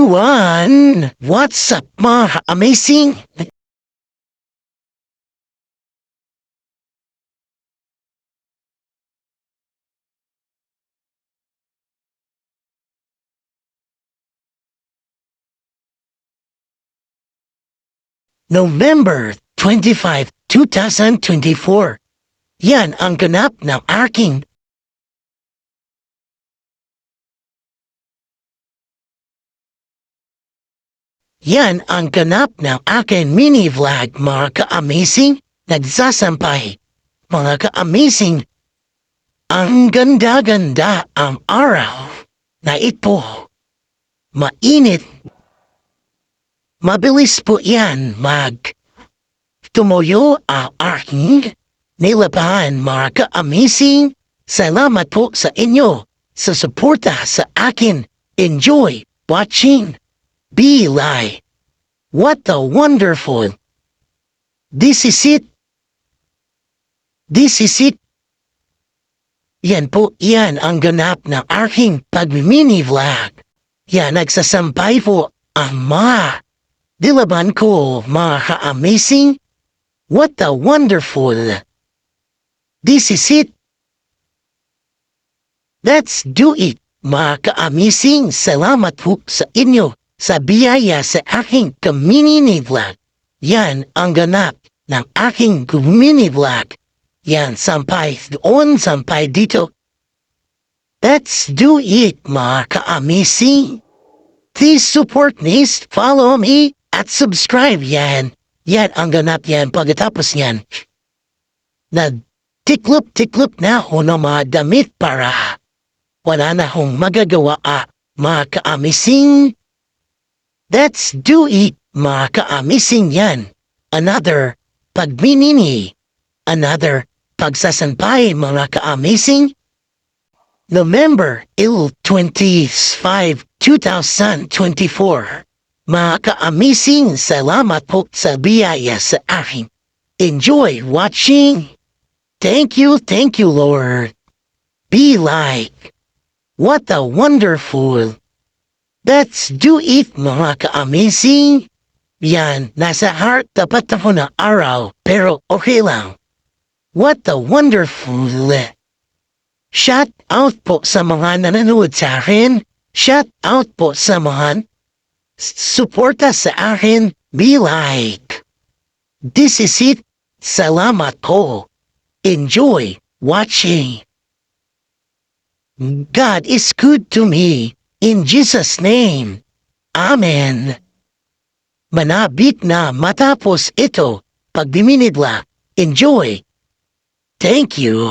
everyone! What's up mga amazing? November 25, 2024. Yan ang ganap ng aking Yan ang ganap ng aking mini-vlog mga ka-amazing. Nagsasampay. Mga ka-amazing. Ang ganda-ganda ang araw na ito. Mainit. Mabilis po yan tumuyo ang aking nilabahan mga ka-amazing. Salamat po sa inyo sa suporta sa akin. Enjoy watching. Be like. What a wonderful. This is it. This is it. Yan po, yan ang ganap ng aking pag-mini-vlog. Yan, nagsasampay po ang mga dilaban ko, mga ka-amazing. What a wonderful. This is it. Let's do it, mga ka-amazing. Salamat po sa inyo sa biyaya sa aking mini-vlog. Yan ang ganap ng aking mini-vlog. Yan, sampay doon, sampay dito. Let's do it, mga ka-amazing. Please support me, follow me, at subscribe yan. Yan ang ganap yan. Pagkatapos yan, tiklop na ako ng mga damit para wala na akong magagawa, mga ka-amazing. Let's do it, mga ka-amazing yan. Another pagminini. Another pagsasampay, mga ka-amazing. November 25, 2024. Mga ka-amazing, salamat po sa biyaya sa akin. Enjoy watching. Thank you, Lord. Be like. What a wonderful. Let's do it, mga ka-amazing. Yan, nasa heart tapat ako na araw, pero okay lang. What a wonderful. Shout out po sa mga nanonood sa akin. Shout out po sa mga suporta sa akin. Be like. This is it. Salamat po. Enjoy watching. God is good to me. In Jesus' name. Amen. Manabik na matapos ito. Pagbiminidla. Enjoy. Thank you.